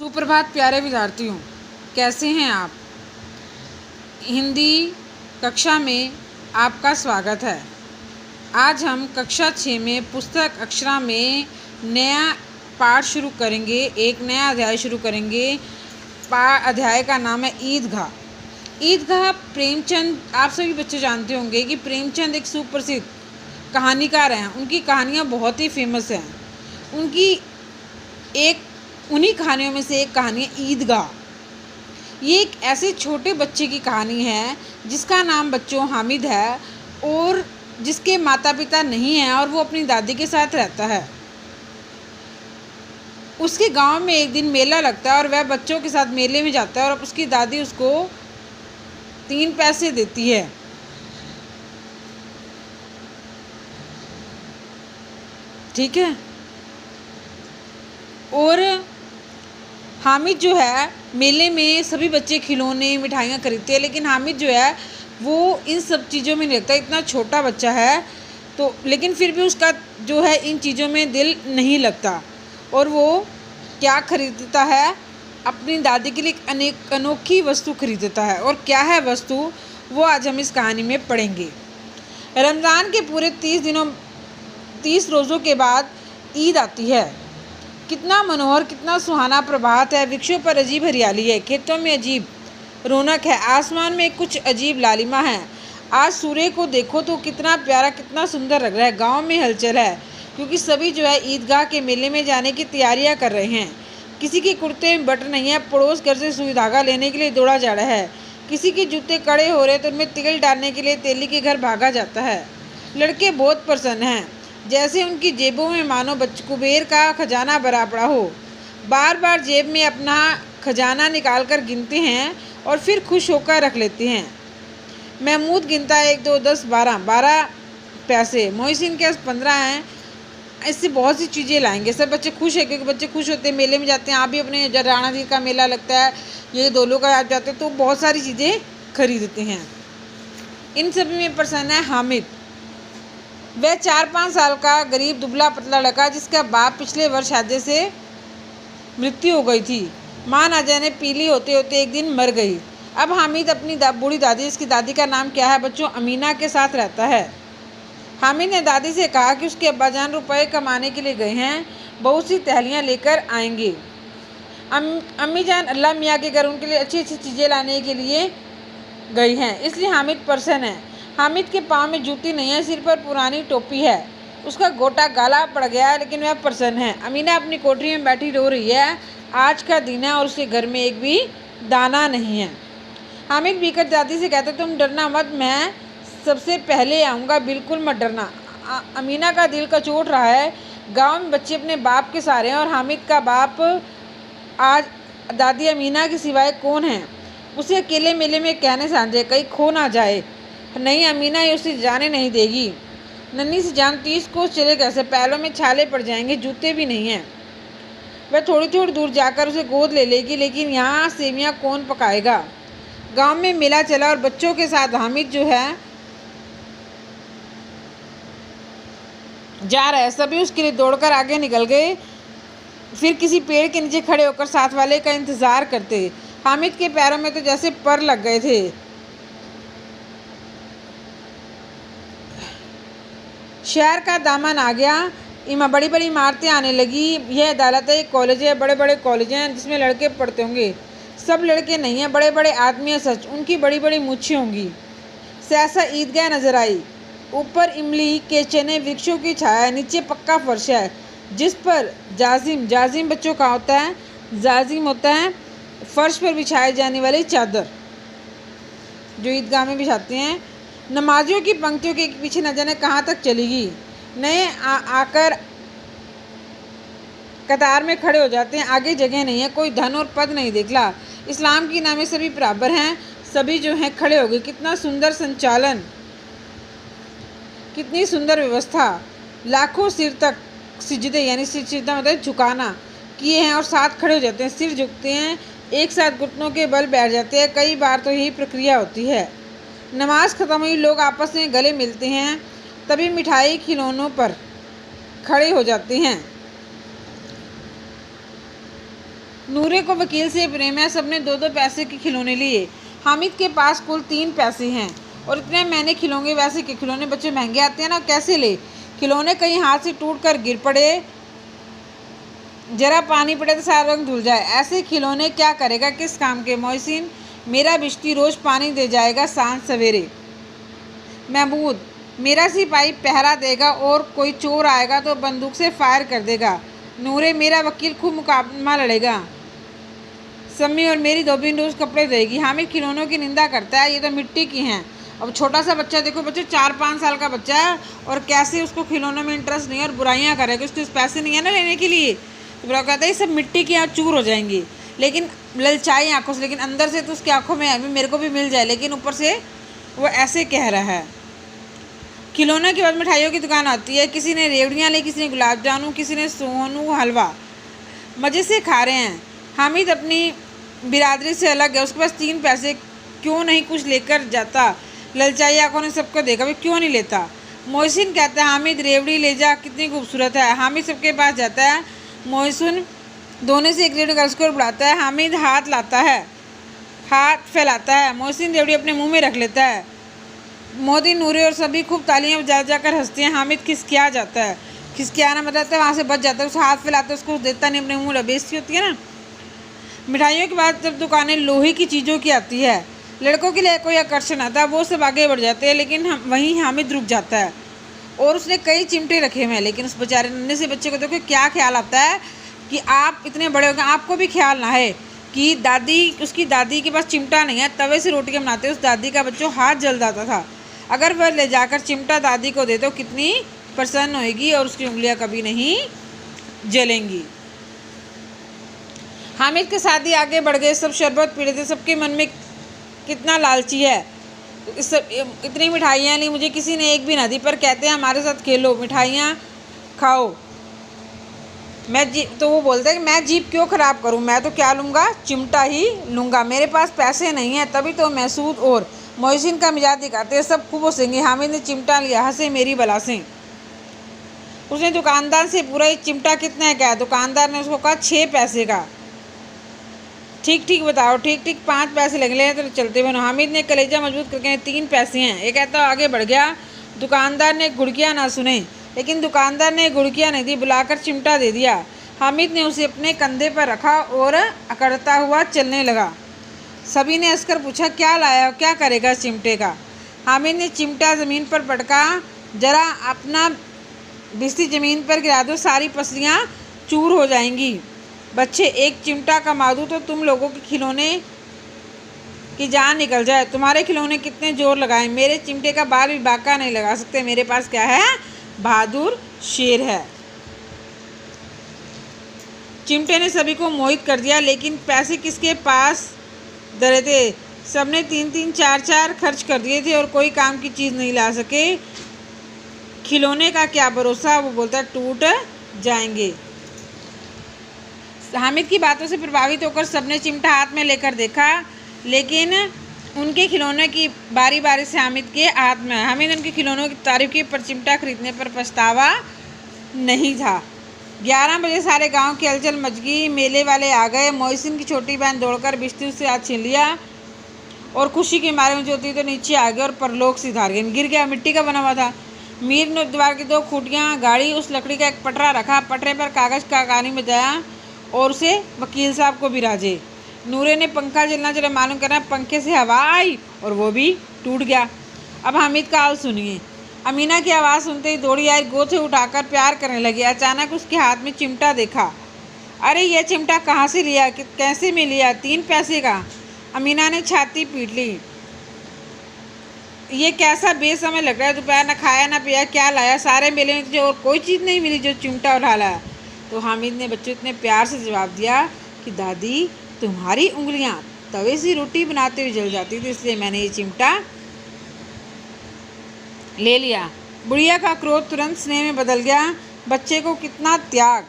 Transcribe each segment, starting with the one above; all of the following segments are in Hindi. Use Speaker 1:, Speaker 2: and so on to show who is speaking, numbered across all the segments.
Speaker 1: सुप्रभात प्यारे विद्यार्थियों, कैसे हैं आप। हिंदी कक्षा में आपका स्वागत है। आज हम कक्षा 6 में पुस्तक अक्षरा में नया पाठ शुरू करेंगे, एक नया अध्याय शुरू करेंगे। अध्याय का नाम है ईदगाह। ईदगाह प्रेमचंद, आप सभी बच्चे जानते होंगे कि प्रेमचंद एक सुप्रसिद्ध कहानीकार हैं। उनकी कहानियाँ बहुत ही फेमस हैं। उन्हीं कहानियों में से एक कहानी है ईदगाह। ये एक ऐसे छोटे बच्चे की कहानी है जिसका नाम बच्चों हामिद है और जिसके माता पिता नहीं हैं और वो अपनी दादी के साथ रहता है। उसके गांव में एक दिन मेला लगता है और वह बच्चों के साथ मेले में जाता है और उसकी दादी उसको 3 पैसे देती है। ठीक है। और हामिद जो है, मेले में सभी बच्चे खिलौने मिठाइयाँ खरीदते हैं, लेकिन हामिद जो है वो इन सब चीज़ों में नहीं लगता। इतना छोटा बच्चा है तो, लेकिन फिर भी उसका जो है इन चीज़ों में दिल नहीं लगता। और वो क्या खरीदता है, अपनी दादी के लिए अनोखी वस्तु खरीदता है। और क्या है वस्तु, वो आज हम इस कहानी में पढ़ेंगे। रमज़ान के पूरे 30 रोज़ों के बाद ईद आती है। कितना मनोहर, कितना सुहाना प्रभात है। वृक्षों पर अजीब हरियाली है, खेतों में अजीब रौनक है, आसमान में कुछ अजीब लालिमा है। आज सूर्य को देखो तो कितना प्यारा, कितना सुंदर लग रहा है। गांव में हलचल है क्योंकि सभी जो है ईदगाह के मेले में जाने की तैयारियां कर रहे हैं। किसी के कुर्ते में बटन नहीं है, पड़ोस घर से सुई धागा लेने के लिए दौड़ा जा रहा है। किसी के जूते कड़े हो रहे तो उनमें तेल डालने के लिए तेली के घर भागा जाता है। लड़के बहुत प्रसन्न हैं, जैसे उनकी जेबों में मानो कुबेर का खजाना भरा पड़ा हो। बार बार जेब में अपना खजाना निकाल कर गिनते हैं और फिर खुश होकर रख लेते हैं। महमूद गिनता है 1 2 10 12 पैसे। मोहसिन के पास 15 हैं। इससे बहुत सी चीज़ें लाएंगे। सब बच्चे खुश हैं क्योंकि बच्चे खुश होते हैं, मेले में जाते हैं। आप भी अपने राणा जी का मेला लगता है, ये दोलों का आप जाते हैं तो बहुत सारी चीज़ें खरीदते हैं। इन सभी में प्रसन्न है हामिद। वह 4-5 साल का गरीब दुबला पतला लड़का जिसका बाप पिछले वर्ष हैजे से मृत्यु हो गई थी। माँ ना जाने पीली होते होते एक दिन मर गई। अब हामिद अपनी बूढ़ी दादी, इसकी दादी का नाम क्या है बच्चों, अमीना के साथ रहता है। हामिद ने दादी से कहा कि उसके अब्बाजान रुपए कमाने के लिए गए हैं, बहुत सी टहलियाँ लेकर आएंगे। अम्मी जान अल्लाह मियाँ के घर उनके लिए अच्छी अच्छी चीज़ें लाने के लिए गई हैं, इसलिए हामिद प्रसन्न है। हामिद के पाँव में जूती नहीं है, सिर पर पुरानी टोपी है, उसका गोटा गाला पड़ गया है, लेकिन वह प्रसन्न है। अमीना अपनी कोठरी में बैठी रो रही है। आज का दिन है और उसके घर में एक भी दाना नहीं है। हामिद बीकर दादी से कहता, तुम डरना मत, मैं सबसे पहले आऊँगा, बिल्कुल मत डरना। अमीना का दिल कचोट रहा है। गाँव में बच्चे अपने बाप के सहारे हैं और हामिद का बाप आज दादी अमीना के सिवाय कौन है। उसे अकेले मेले में कहने सांझे कहीं खो ना जाए। नहीं, अमीना ये उसे जाने नहीं देगी। नन्ही सी जान 30 कोस चले कैसे, पैरों में छाले पड़ जाएंगे, जूते भी नहीं हैं। वह थोड़ी थोड़ी दूर जाकर उसे गोद ले लेगी, लेकिन यहाँ सेवियाँ कौन पकाएगा। गांव में मेला चला और बच्चों के साथ हामिद जो है जा रहा है। सभी उसके लिए दौड़कर आगे निकल गए, फिर किसी पेड़ के नीचे खड़े होकर साथ वाले का इंतज़ार करते। हामिद के पैरों में तो जैसे पर लग गए थे। शहर का दामन आ गया। बड़ी बड़ी इमारतें आने लगी। यह अदालत है, एक कॉलेज है, बड़े बड़े कॉलेज हैं जिसमें लड़के पढ़ते होंगे। सब लड़के नहीं हैं, बड़े बड़े आदमी हैं सच, उनकी बड़ी बड़ी मूछें होंगी। सहसा ईदगाह नजर आई। ऊपर इमली के चने, वृक्षों की छाया, नीचे पक्का फर्श है जिस पर जाजिम बच्चों का होता है, जाजिम होता है फर्श पर बिछाई जाने वाली चादर जो ईदगाह में बिछाते हैं। नमाजियों की पंक्तियों के पीछे न जाने कहाँ तक चलेगी। नए आकर कतार में खड़े हो जाते हैं, आगे जगह नहीं है, कोई धन और पद नहीं देखला। इस्लाम की नामें सभी बराबर हैं, सभी जो हैं खड़े हो गए। कितना सुंदर संचालन, कितनी सुंदर व्यवस्था। लाखों सिर तक सिजदे, यानी सिजदा मतलब झुकाना किए हैं और साथ खड़े हो जाते हैं। सिर झुकते हैं, एक साथ घुटनों के बल बैठ जाते हैं। कई बार तो यही प्रक्रिया होती है। नमाज ख़त्म हुई, लोग आपस में गले मिलते हैं, तभी मिठाई खिलौनों पर खड़े हो जाते हैं। नूरे को वकील से प्रेम है, सबने 2-2 पैसे के खिलौने लिए। हामिद के पास कुल 3 पैसे हैं और इतने महंगे खिलौने, वैसे के खिलौने बच्चे महंगे आते हैं ना, कैसे ले। खिलौने कहीं हाथ से टूट कर गिर पड़े, जरा पानी पड़े तो सारा रंग धुल जाए, ऐसे खिलौने क्या करेगा, किस काम के। मोहसिन, मेरा बिश्ती रोज़ पानी दे जाएगा सांझ सवेरे। महमूद, मेरा सिपाही पहरा देगा और कोई चोर आएगा तो बंदूक से फायर कर देगा। नूरे, मेरा वकील खूब मुकाबला लड़ेगा। सम्मी, और मेरी धोबी रोज़ कपड़े देगी। हामिद खिलौनों की निंदा करता है, ये तो मिट्टी की हैं। अब छोटा सा बच्चा देखो, बच्चे 4-5 साल का बच्चा है और कैसे उसको खिलौनों में इंटरेस्ट नहीं है और बुराइयाँ करेगा, उसके पैसे नहीं है ना लेने के लिए, तो बुरा कहता है ये सब मिट्टी की यहाँ चूर हो जाएंगी। लेकिन ललचाई आंखों से, लेकिन अंदर से तो उसकी आंखों में अभी मेरे को भी मिल जाए, लेकिन ऊपर से वो ऐसे कह रहा है। खिलौनों के बाद मिठाइयों की दुकान आती है, किसी ने रेवड़ियाँ ली, किसी ने गुलाब जामुन, किसी ने सोनू हलवा, मज़े से खा रहे हैं। हामिद अपनी बिरादरी से अलग है, उसके पास 3 पैसे, क्यों नहीं कुछ लेकर जाता। ललचाई आंखों ने सबको देखा, भाई क्यों नहीं लेता। मोहसिन कहता है, हामिद रेवड़ी ले जा, कितनी खूबसूरत है। हामिद सबके पास जाता है, मोहसिन दोनों से एक रेवड़ी गर्ल्स को बुलाता है। हामिद हाथ लाता है, हाथ फैलाता है, मोहसिन रेवड़ी अपने मुंह में रख लेता है। मोदी, नूरे और सभी खूब तालियां बजा जाकर हंसते हैं। हामिद खिसकिया जाता है, खिसकियाना मतलब वहाँ से बच जाता है, उसे हाथ फैलाता है, उसको देता नहीं, अपने मुँह में बेइज्जती होती है ना। मिठाइयों के बाद जब दुकानें लोहे की चीज़ों की आती है, लड़कों के लिए कोई आकर्षण आता है, वो सब आगे बढ़ जाते हैं, लेकिन वहीं हामिद रुक जाता है और उसने कई चिमटे रखे हुए हैं। लेकिन उस बेचारे नन्हे से बच्चे को देखो क्या ख्याल आता है कि आप इतने बड़े हो गए, आपको भी ख्याल ना है कि उसकी दादी के पास चिमटा नहीं है, तवे से रोटियां बनाते, उस दादी का बच्चों हाथ जल जाता था। अगर वह ले जाकर चिमटा दादी को दे तो कितनी प्रसन्न होएगी और उसकी उंगलियां कभी नहीं जलेंगी। हामिद के शादी आगे बढ़ गए, सब शरबत पी रहे थे, सबके मन में कितना लालची है, इस इतनी मिठाइयाँ ली, मुझे किसी ने एक भी ना दी, पर कहते हैं हमारे साथ खेलो, मिठाइयाँ खाओ। तो वो बोलते हैं कि मैं जीप क्यों ख़राब करूं, मैं तो क्या लूँगा, चिमटा ही लूँगा, मेरे पास पैसे नहीं हैं। तभी तो महसूद और मोहसिन का मिजाज दिखाते हैं, सब खूब हंसेंगे। हामिद ने चिमटा लिया, हंसे मेरी बला से। उसने दुकानदार से पूरा ये चिमटा कितने का है। दुकानदार ने उसको कहा 6 पैसे का। ठीक बताओ, ठीक 5 पैसे लग ले तो चलते बनो। हामिद ने कलेजा मजबूत करके 3 पैसे हैं। ये कहता आगे बढ़ गया। दुकानदार ने गुड़कियाँ ना सुने, लेकिन दुकानदार ने गुड़कियाँ नहीं दी, बुलाकर चिमटा दे दिया। हामिद ने उसे अपने कंधे पर रखा और अकड़ता हुआ चलने लगा। सभी ने हंसकर पूछा क्या लाया, क्या करेगा चिमटे का। हामिद ने चिमटा ज़मीन पर पटका, जरा अपना बिस्ती ज़मीन पर गिरा दो, सारी पसलियाँ चूर हो जाएंगी। बच्चे, एक चिमटा कमा दूँ तो तुम लोगों के खिलौने की जान निकल जाए। तुम्हारे खिलौने कितने जोर लगाएं, मेरे चिमटे का बाल भी बाका नहीं लगा सकते। मेरे पास क्या है, बहादुर शेर है। चिमटे ने सभी को मोहित कर दिया, लेकिन पैसे किसके पास धरे थे। सबने 3-3, 4-4 खर्च कर दिए थे और कोई काम की चीज़ नहीं ला सके। खिलौने का क्या भरोसा, वो बोलता टूट जाएंगे। हामिद की बातों से प्रभावित होकर सबने चिमटा हाथ में लेकर देखा, लेकिन उनके खिलौने की बारी बारी से हामिद के हाथ में। हामिद उनके खिलौनों की तारीफ की, पर चिमटा खरीदने पर पछतावा नहीं था। 11 बजे सारे गांव की हलचल मच गई। मेले वाले आ गए। मोहसिन की छोटी बहन दौड़कर बिस्तर से हाथ छीन लिया और खुशी के मारे में जो थी तो नीचे आ गया और परलोक से धार गया, गिर गया। मिट्टी का बना हुआ था। मीर ने द्वार की 2 खूंटियाँ गाड़ी, उस लकड़ी का एक पटरा रखा, पटरे पर कागज़ का कहानी बजाया और उसे वकील साहब को भी राजे। नूरे ने पंखा चलना चला मालूम करना, पंखे से हवा आई और वो भी टूट गया। अब हामिद का हाल सुनिए। अमीना की आवाज़ सुनते ही दौड़ी आई, गोद से उठाकर प्यार करने लगी। अचानक उसके हाथ में चिमटा देखा। अरे यह चिमटा कहाँ से लिया, कैसे में लिया, 3 पैसे का। अमीना ने छाती पीट ली। ये कैसा बेसमय लग रहा है, दोपहर न खाया न पिया, क्या लाया, सारे मेले में तुझे और कोई चीज़ नहीं मिली जो चिमटा उठा लाया। तो हामिद ने बच्चों इतने प्यार से जवाब दिया कि दादी, तुम्हारी उंगलियां तवे से रोटी बनाते हुए जल जाती थी, इसलिए मैंने ये चिमटा ले लिया। बुढ़िया का क्रोध तुरंत स्नेह में बदल गया। बच्चे को कितना त्याग,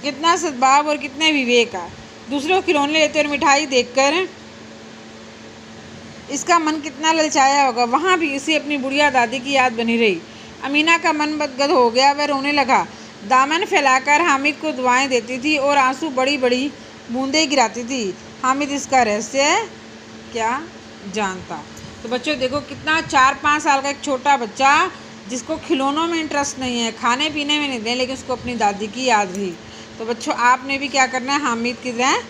Speaker 1: कितना सद्भाव और कितने विवेक है। दूसरों को खिलौने लेते और मिठाई देखकर इसका मन कितना ललचाया होगा। वहाँ भी इसे अपनी बुढ़िया दादी की याद बनी रही। अमीना का मन बदगद हो गया, वह रोने लगा। दामन फैलाकर हामिद को दुआएं देती थी और आंसू बड़ी बड़ी बूंदें गिराती थी। हामिद इसका रहस्य क्या जानता। तो बच्चों देखो कितना 4-5 साल का एक छोटा बच्चा जिसको खिलौनों में इंटरेस्ट नहीं है, खाने पीने में नहीं दे, लेकिन उसको अपनी दादी की याद रही। तो बच्चों आपने भी क्या करना है, हामिद की तरह